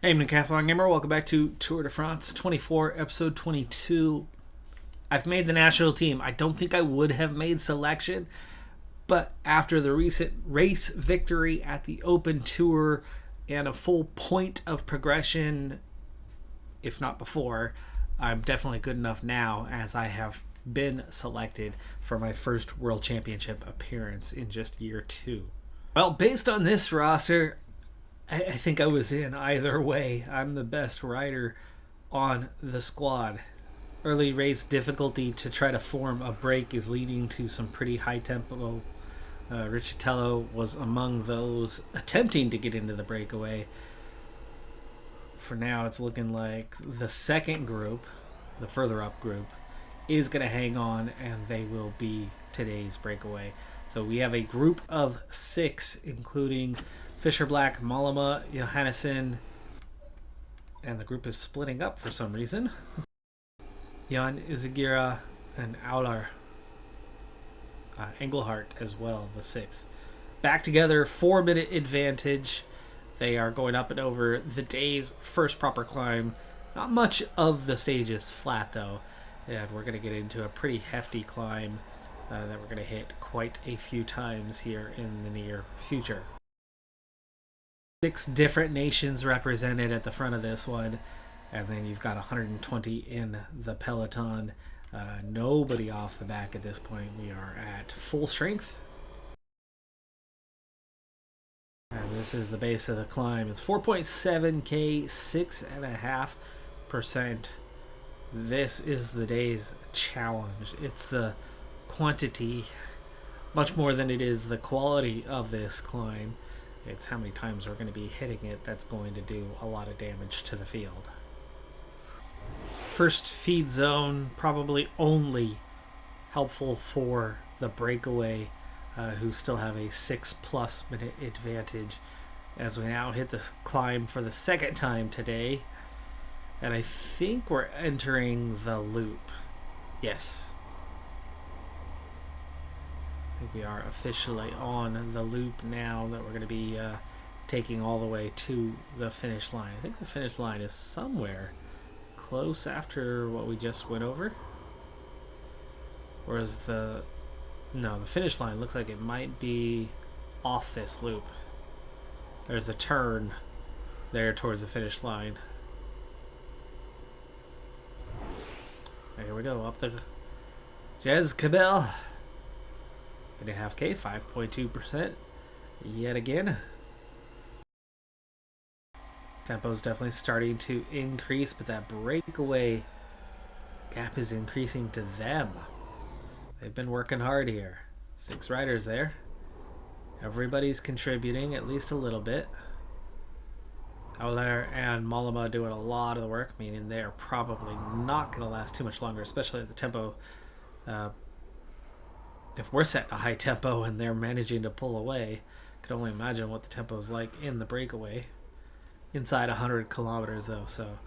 Hey, Decathlon Gamer, welcome back to Tour de France 24, episode 22. I've made the national team. I don't think I would have made selection, but after the recent race victory at the Open Tour and a full point of progression, if not before, I'm definitely good enough now as I have been selected for my first World Championship appearance in just year 2. Well, based on this roster, I think I was in either way. I'm the best rider on the squad. Early race difficulty to try to form a break is leading to some pretty high tempo. Riccitello was among those attempting to get into the breakaway. For now, it's looking like the second group, the further up group, is going to hang on, and they will be today's breakaway. So we have a group of 6, including Fisher Black, Mollema, Johannesson, and the group is splitting up for some reason. Jan Izagira and Aular Engelhardt as well, the 6th. Back together, 4-minute advantage. They are going up and over the day's first proper climb. Not much of the stage is flat though, and we're going to get into a pretty hefty climb that we're going to hit quite a few times here in the near future. 6 different nations represented at the front of this one, and then you've got 120 in the peloton. Nobody off the back at this point. We are at full strength, and this is the base of the climb. It's 4.7k, 6.5%. This is the day's challenge. It's the quantity much more than it is the quality of this climb. It's how many times we're going to be hitting it that's going to do a lot of damage to the field. First feed zone, probably only helpful for the breakaway, who still have a 6+ minute advantage as we now hit the climb for the second time today. And I think we're entering the loop. Yes. I think we are officially on the loop now that we're going to be taking all the way to the finish line. I think the finish line is somewhere close after what we just went over. Whereas the finish line looks like it might be off this loop. There's a turn there towards the finish line. Here we go, up the Jezkabel. 8.5k, 5.2% yet again. Tempo's definitely starting to increase, but that breakaway gap is increasing to them. They've been working hard here. 6 riders there. Everybody's contributing at least a little bit. Aular and Mollema doing a lot of the work, meaning they're probably not going to last too much longer, especially at the tempo. If we're setting a high tempo and they're managing to pull away, I could only imagine what the tempo is like in the breakaway. Inside 100 kilometers though, so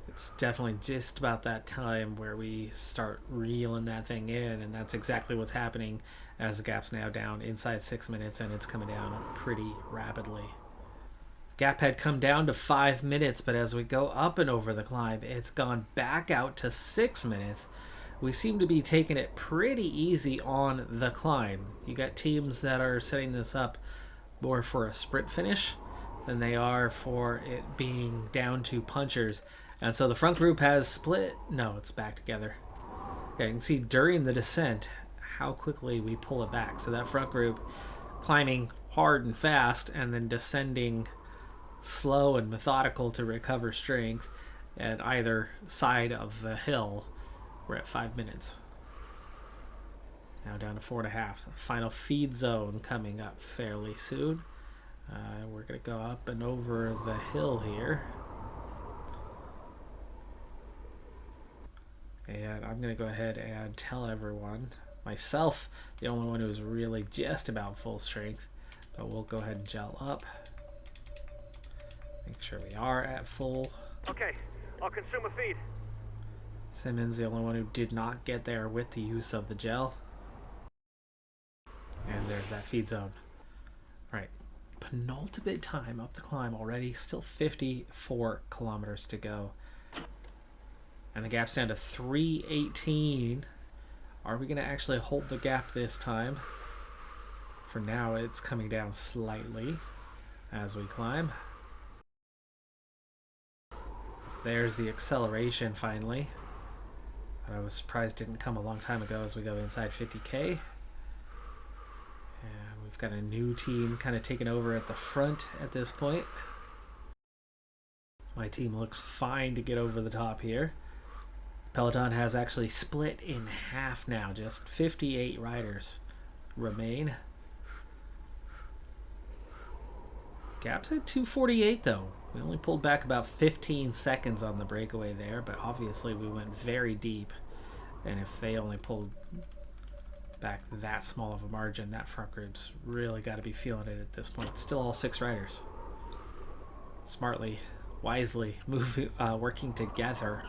it's definitely just about that time where we start reeling that thing in, and that's exactly what's happening as the gap's now down inside 6 minutes, and it's coming down pretty rapidly. Gap had come down to 5 minutes, but as we go up and over the climb, it's gone back out to 6 minutes. We seem to be taking it pretty easy on the climb. You got teams that are setting this up more for a sprint finish than they are for it being down to punchers. And so the front group has split. No, it's back together. Yeah, you can see during the descent how quickly we pull it back. So that front group climbing hard and fast, and then descending slow and methodical to recover strength at either side of the hill. We're at 5 minutes. Now down to 4.5. Final feed zone coming up fairly soon. We're going to go up and over the hill here. And I'm going to go ahead and tell everyone, myself, the only one who's really just about full strength, but we'll go ahead and gel up. Make sure we are at full. Okay, I'll consume a feed. Simmons, the only one who did not get there with the use of the gel. And there's that feed zone. All right, penultimate time up the climb already. Still 54 kilometers to go. And the gap's down to 3:18. Are we going to actually hold the gap this time? For now, it's coming down slightly as we climb. There's the acceleration finally. I was surprised it didn't come a long time ago as we go inside 50K. And we've got a new team kind of taking over at the front at this point. My team looks fine to get over the top here. Peloton has actually split in half now. Just 58 riders remain. Gap's at 2:48 though. We only pulled back about 15 seconds on the breakaway there, but obviously we went very deep. And if they only pulled back that small of a margin, that front group's really got to be feeling it at this point. Still all 6 riders. Smartly, wisely working together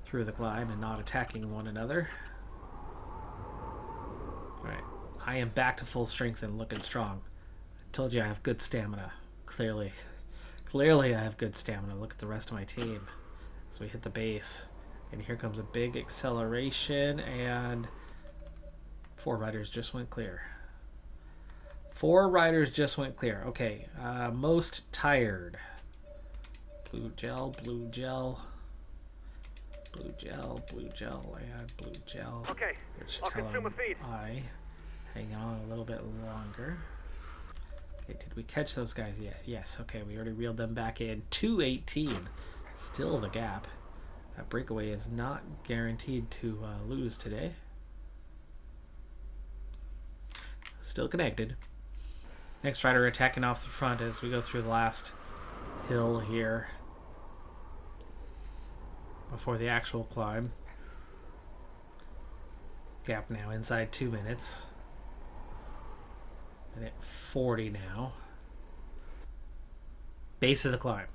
through the climb and not attacking one another. Alright, I am back to full strength and looking strong. I told you I have good stamina. Clearly I have good stamina. Look at the rest of my team as we hit the base. And here comes a big acceleration, and 4 riders just went clear. 4 riders just went clear. Okay, most tired. Blue gel, blue gel. Blue gel, blue gel, and blue gel. Okay, I'll consume a feed. Hang on a little bit longer. Okay, did we catch those guys yet? Yes, okay, we already reeled them back in. 2:18. Still the gap. That breakaway is not guaranteed to lose today. Still connected. Next rider attacking off the front as we go through the last hill here before the actual climb. Gap now inside 2 minutes. Minute 40 now. Base of the climb.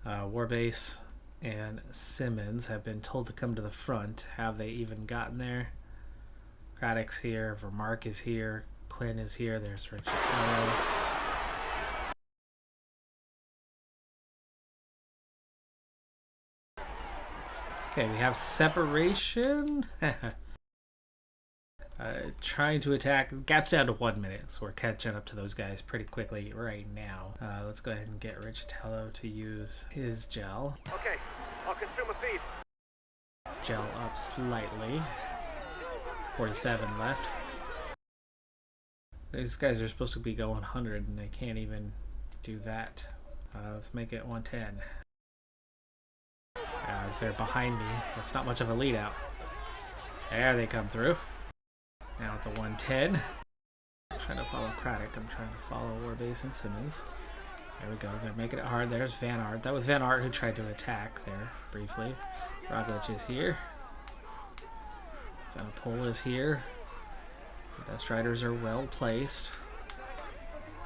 Warbase and Simmons have been told to come to the front. Have they even gotten there? Craddock's here, Vermark is here, Quinn is here, there's Richatello. Okay, we have separation. Trying to attack. Gap's down to 1 minute, so we're catching up to those guys pretty quickly right now. Let's go ahead and get Richatello to use his gel. Okay, I'll consume a feed. Gel up slightly. 47 left. These guys are supposed to be going 100 and they can't even do that. Let's make it 110. As they're behind me, it's not much of a lead out. There they come through. Now at the 110. I'm trying to follow Craddock. I'm trying to follow Warbase and Simmons. There we go. They're making it hard. There's Van Aert. That was Van Aert who tried to attack there briefly. Roglic is here. Van Poel is here. The best riders are well placed.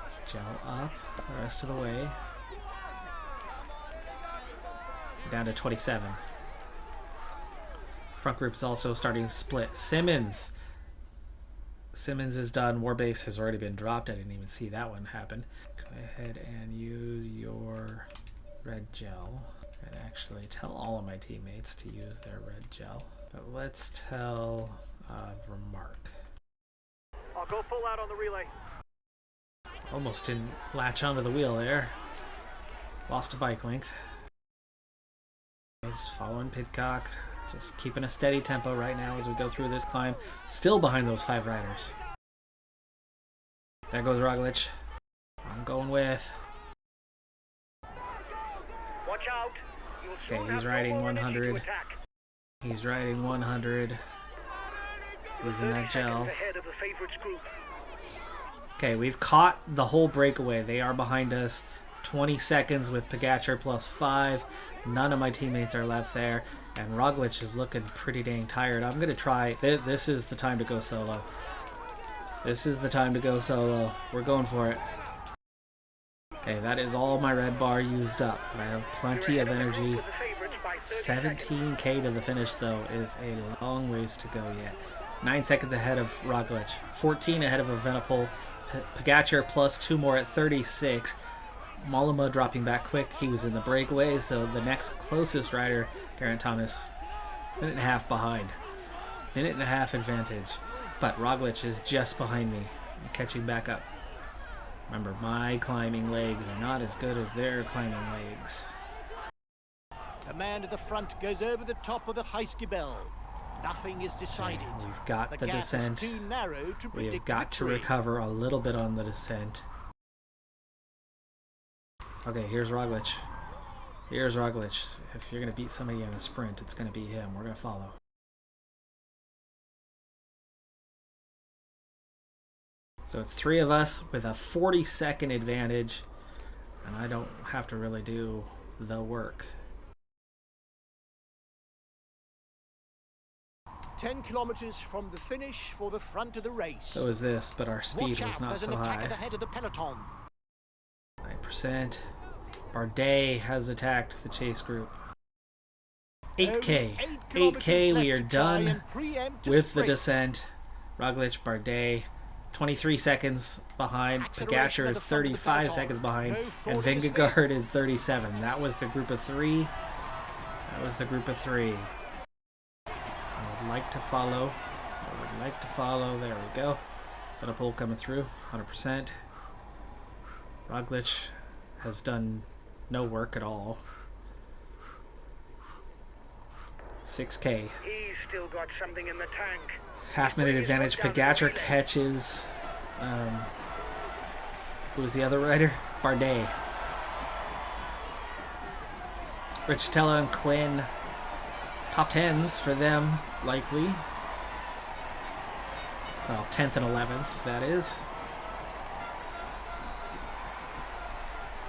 Let's gel up the rest of the way. Down to 27. Front group is also starting to split. Simmons is done. Warbase has already been dropped. I didn't even see that one happen. Go ahead and use your red gel. And actually tell all of my teammates to use their red gel. But let's tell Vermark. I'll go full out on the relay. Almost didn't latch onto the wheel there. Lost a bike length. Just following Pidcock. Just keeping a steady tempo right now as we go through this climb. Still behind those 5 riders. There goes Roglic. I'm going with. Watch out. Okay, he's riding 100. He's riding 100. Using that gel. Okay, we've caught the whole breakaway. They are behind us. 20 seconds with Pogacar plus 5. None of my teammates are left there. And Roglic is looking pretty dang tired. I'm going to try. This is the time to go solo. This is the time to go solo. We're going for it. Okay, that is all my red bar used up. I have plenty of energy. 17k to the finish, though, is a long ways to go yet. 9 seconds ahead of Roglic. 14 ahead of Evenepoel. Pogacar plus 2 more at 36. Mollema dropping back quick. He was in the breakaway, so the next closest rider, Geraint Thomas, minute and a half behind. Minute and a half advantage. But Roglic is just behind me, catching back up. Remember, my climbing legs are not as good as their climbing legs. The man at the front goes over the top of the Heiskebel. Nothing is decided. Okay, we've got the gap descent. is too narrow to We have predict got to victory. recover a little bit on the descent. Okay, here's Roglic. Here's Roglic. If you're going to beat somebody in a sprint, it's going to be him. We're going to follow. So it's 3 of us with a 40-second advantage, and I don't have to really do the work. 10 kilometers from the finish for the front of the race. So is this, but our speed Watch was out, not there's so an attack high. at the head of the peloton. 9%. Bardet has attacked the chase group. 8K. 8K, we are done with the descent. Roglic, Bardet, 23 seconds behind. Pogacar is 35 seconds behind. And Vingegaard is 37. That was the group of 3. That was the group of 3. I would like to follow. I would like to follow. There we go. Evenepoel coming through, 100%. Roglic has done no work at all. 6K. He's still got something in the tank. Half-minute advantage. Pogacar catches... who was the other rider? Bardet. Richitella and Quinn. Top 10s for them, likely. Well, 10th and 11th, that is.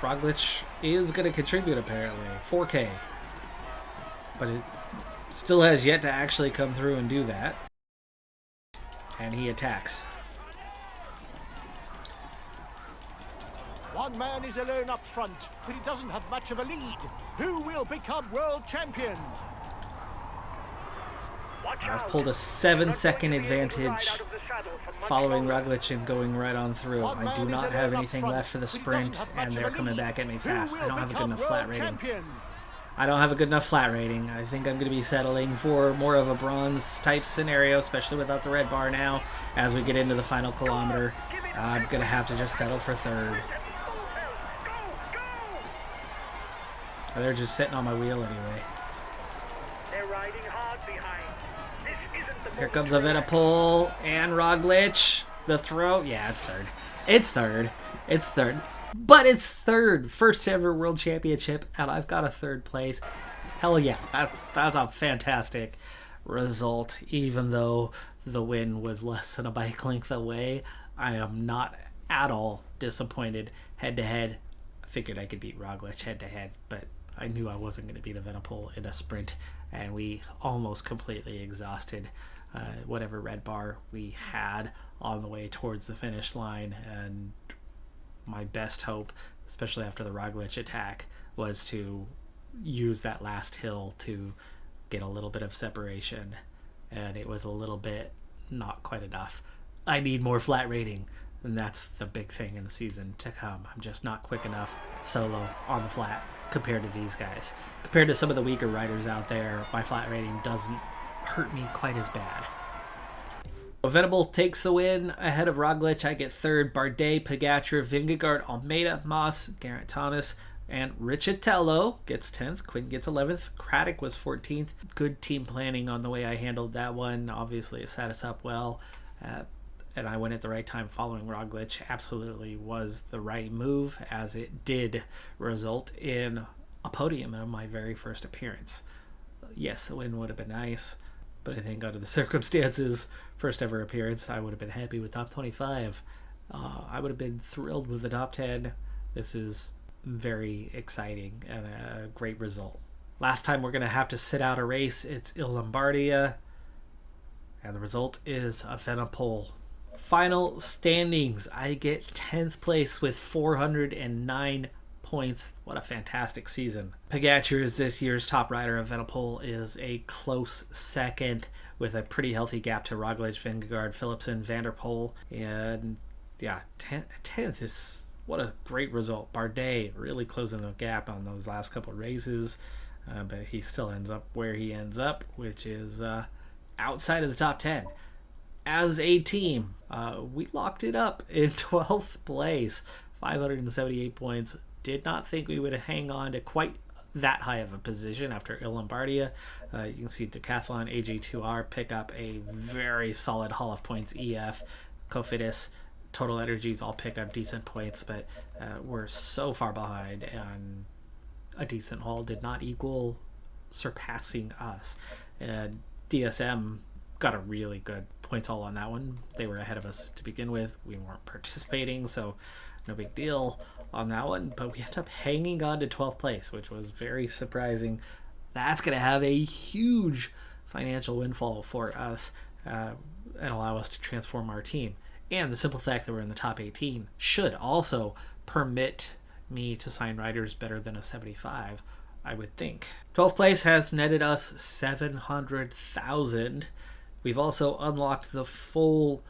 Roglic is going to contribute, apparently. 4K. But it still has yet to actually come through and do that. And he attacks. One man is alone up front, but he doesn't have much of a lead. Who will become world champion? I've pulled a 7-second advantage following Roglic and going right on through. I do not have anything left for the sprint, and they're coming back at me fast. I don't have a good enough flat rating. I don't have a good enough flat rating. I think I'm going to be settling for more of a bronze type scenario, especially without the red bar now. As we get into the final kilometer, I'm going to have to just settle for 3rd. They're just sitting on my wheel anyway. They're riding hard behind. This isn't the Here comes Evenepoel and Roglic. The throw. Yeah, it's 3rd. It's 3rd. It's 3rd. But it's 3rd. First ever world championship, and I've got a 3rd place. Hell yeah. That's a fantastic result. Even though the win was less than a bike length away, I am not at all disappointed. Head to head, I figured I could beat Roglic head to head, but I knew I wasn't going to beat Evenepoel in a sprint, and we almost completely exhausted whatever red bar we had on the way towards the finish line. And my best hope, especially after the Roglic attack, was to use that last hill to get a little bit of separation, and it was a little bit not quite enough. I need more flat rating, and that's the big thing in the season to come. I'm just not quick enough solo on the flat compared to these guys. Compared to some of the weaker riders out there, my flat rating doesn't hurt me quite as bad. Evenepoel takes the win ahead of Roglic. I get 3rd. Bardet, Pogacar, Vingegaard, Almeida, Moss, Geraint Thomas, and Richitello gets 10th. Quinn gets 11th. Craddock was 14th. Good team planning on the way I handled that one. Obviously, it set us up well. And I went at the right time following Roglic. Absolutely was the right move, as it did result in a podium in my very first appearance. Yes, the win would have been nice, but I think under the circumstances, first ever appearance, I would have been happy with top 25. I would have been thrilled with the top 10. This is very exciting and a great result. Last time we're going to have to sit out a race, it's Il Lombardia, and the result is Evenepoel. Final standings, I get 10th place with 409 points. What a fantastic season. Pogacar is this year's top rider. Evenepoel is a close second with a pretty healthy gap to Roglic, Vingegaard, Philipsen, Van der Poel, and yeah, 10th is what a great result. Bardet really closing the gap on those last couple of races, but he still ends up where he ends up, which is outside of the top 10. As a team, we locked it up in 12th place, 578 points. Did not think we would hang on to quite that high of a position after Il Lombardia. You can see Decathlon, AJ2R pick up a very solid haul of points. EF, Cofidis, Total Energies all pick up decent points, but we're so far behind, and a decent haul did not equal surpassing us. DSM got a really good points haul on that one. They were ahead of us to begin with. We weren't participating, so no big deal on that one, but we ended up hanging on to 12th place, which was very surprising. That's going to have a huge financial windfall for us and allow us to transform our team. And the simple fact that we're in the top 18 should also permit me to sign riders better than a 75, I would think. 12th place has netted us 700,000. We've also unlocked the full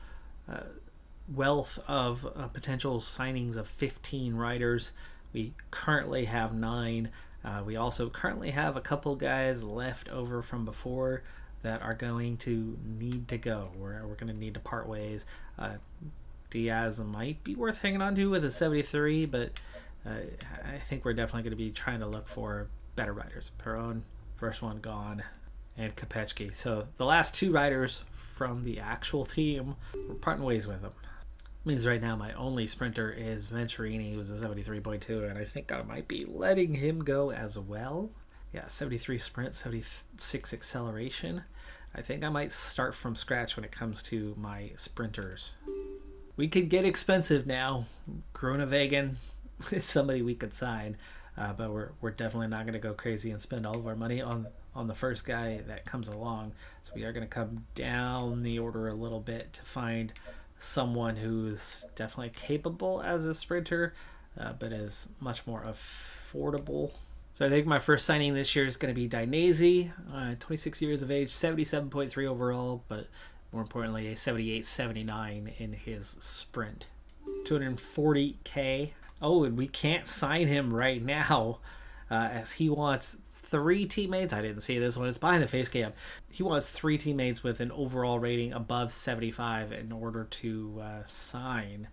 wealth of potential signings of 15 riders. We currently have 9. We also currently have a couple guys left over from before that are going to need to go. We're going to need to part ways. Diaz might be worth hanging on to with a 73, but I think we're definitely going to be trying to look for better riders. Perron, first one gone, and Kopechki. So the last 2 riders from the actual team, we're parting ways with them. Means right now my only sprinter is Venturini, who's a 73.2, and I think I might be letting him go as well. Yeah, 73 sprint, 76 acceleration. I think I might start from scratch when it comes to my sprinters. We could get expensive now. Groenewegen is somebody we could sign, but we're definitely not going to go crazy and spend all of our money on the first guy that comes along. So we are going to come down the order a little bit to find someone who's definitely capable as a sprinter, but is much more affordable. So I think my first signing this year is going to be Dainese, 26 years of age, 77.3 overall, but more importantly a 78.79 in his sprint. 240k. Oh, and we can't sign him right now as he wants 3 teammates. I didn't see this one. It's behind the face cam. He wants 3 teammates with an overall rating above 75 in order to sign.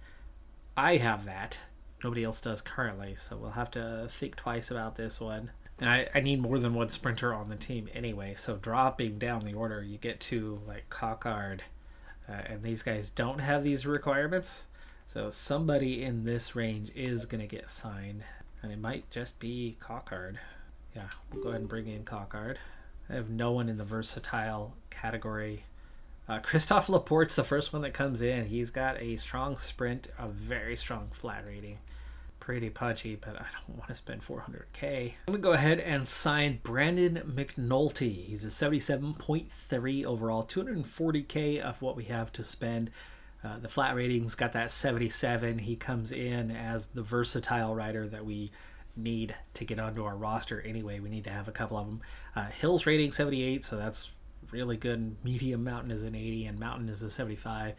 I have that. Nobody else does currently, so we'll have to think twice about this one. And I need more than one sprinter on the team anyway, so dropping down the order, you get to like Cockard, and these guys don't have these requirements. So somebody in this range is going to get signed, and it might just be Cockard. Yeah, we'll go ahead and bring in Cockard. I have no one in the versatile category. Christophe Laporte's the first one that comes in. He's got a strong sprint, a very strong flat rating. Pretty punchy, but I don't want to spend 400k. I'm going to go ahead and sign Brandon McNulty. He's a 77.3 overall, 240k of what we have to spend. The flat rating's got that 77. He comes in as the versatile rider that we need to get onto our roster anyway. We need to have a couple of them. Hill's rating 78, so that's really good. Medium Mountain is an 80 and Mountain is a 75.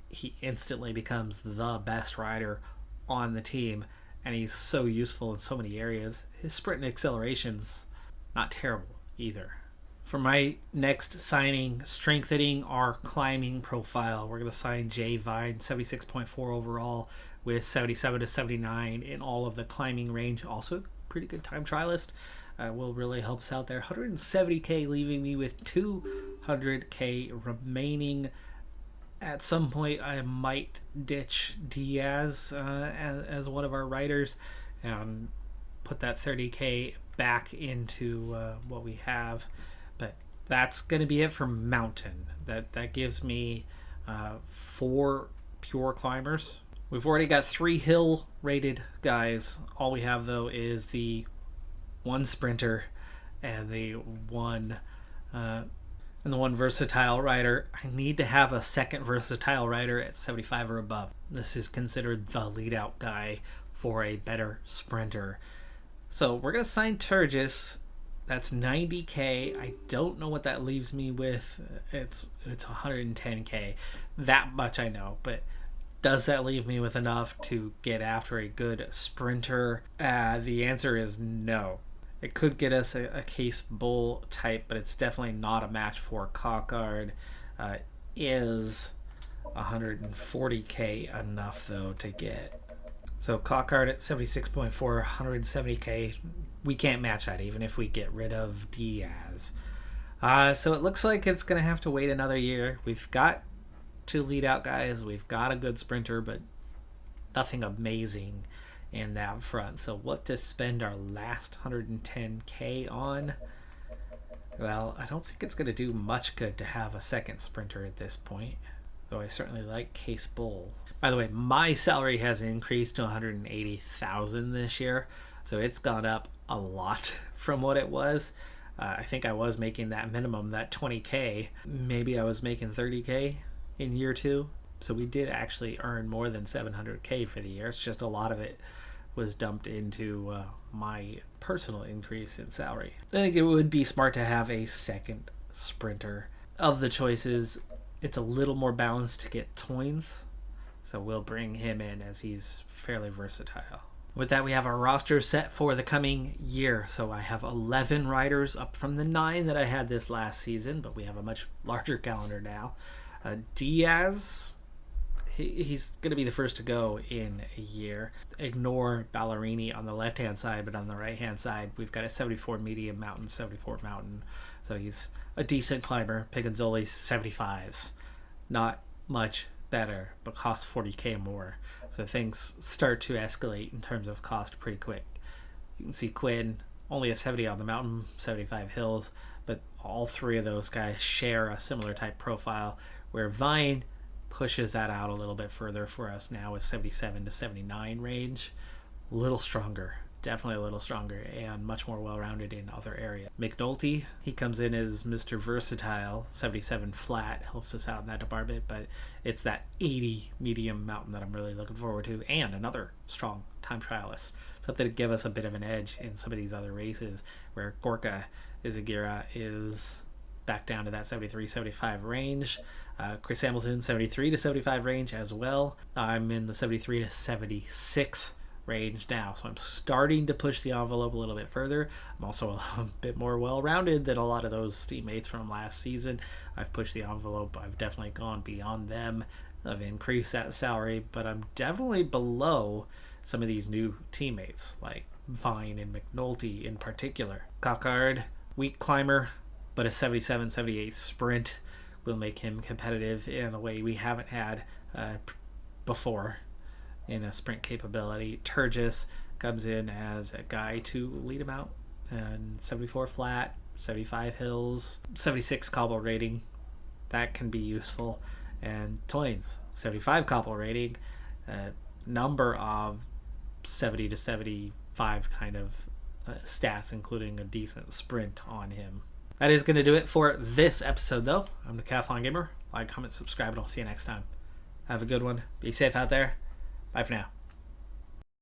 He instantly becomes the best rider on the team, and he's so useful in so many areas. His sprint and acceleration's not terrible either. For my next signing, strengthening our climbing profile, we're going to sign JayV, 76.4 overall with 77 to 79 in all of the climbing range. Also pretty good time trialist. Will really help us out there. 170k, leaving me with 200k remaining. At some point I might ditch Diaz as one of our riders and put that 30k back into what we have. But that's going to be it for Mountain. That gives me 4 pure climbers. We've already got 3 hill rated guys. All we have though is the 1 sprinter and the one versatile rider. I need to have a second versatile rider at 75 or above. This is considered the lead out guy for a better sprinter. So we're going to sign Turgis. That's 90k. I don't know what that leaves me with. It's 110k. That much I know, but Does that leave me with enough to get after a good sprinter? The answer is no. It could get us a Case Bull type, but it's definitely not a match for Cockard. Is 140k enough though to get? So Cockard at 76.4, 170k. We can't match that even if we get rid of Diaz. So it looks like it's going to have to wait another year. We've got 2 lead out guys. We've got a good sprinter, but nothing amazing in that front. So what to spend our last 110k on? Well, I don't think it's going to do much good to have a second sprinter at this point, though I certainly like Case Bull. By the way, my salary has increased to 180,000 this year, so it's gone up a lot from what it was. I think I was making that minimum, that 20k. Maybe I was making 30k in year 2. So we did actually earn more than 700k for the year. It's just a lot of it was dumped into my personal increase in salary. I think it would be smart to have a second sprinter. Of the choices, it's a little more balanced to get Toynes, so we'll bring him in as he's fairly versatile. With that, we have our roster set for the coming year. So I have 11 riders up from the 9 that I had this last season, but we have a much larger calendar now. Diaz, he's going to be the first to go in a year. Ignore Ballerini on the left-hand side, but on the right-hand side, we've got a 74 medium mountain, 74 mountain. So he's a decent climber. Piganzoli's 75s. Not much better, but costs 40k more. So things start to escalate in terms of cost pretty quick. You can see Quinn, only a 70 on the mountain, 75 hills, but all 3 of those guys share a similar type profile, where Vine pushes that out a little bit further for us now with 77 to 79 range. A little stronger, definitely a little stronger, and much more well-rounded in other areas. McNulty, he comes in as Mr. Versatile, 77 flat, helps us out in that department, but it's that 80 medium mountain that I'm really looking forward to, and another strong time trialist, something to give us a bit of an edge in some of these other races where Gorka Izagira is back down to that 73-75 range. Chris Hamilton, 73 to 75 range as well. I'm in the 73 to 76 range now, so I'm starting to push the envelope a little bit further. I'm also a bit more well-rounded than a lot of those teammates from last season. I've pushed the envelope. I've definitely gone beyond them. I've increased that salary, but I'm definitely below some of these new teammates like Vine and McNulty in particular. Cockard, weak climber, but a 77-78 sprint will make him competitive in a way we haven't had before in a sprint capability. Turgis comes in as a guy to lead him out, and 74 flat, 75 hills, 76 cobble rating. That can be useful. And Toynes, 75 cobble rating, number of 70 to 75 kind of stats, including a decent sprint on him. That is going to do it for this episode, though. I'm the Decathlon Gamer. Like, comment, subscribe, and I'll see you next time. Have a good one. Be safe out there. Bye for now.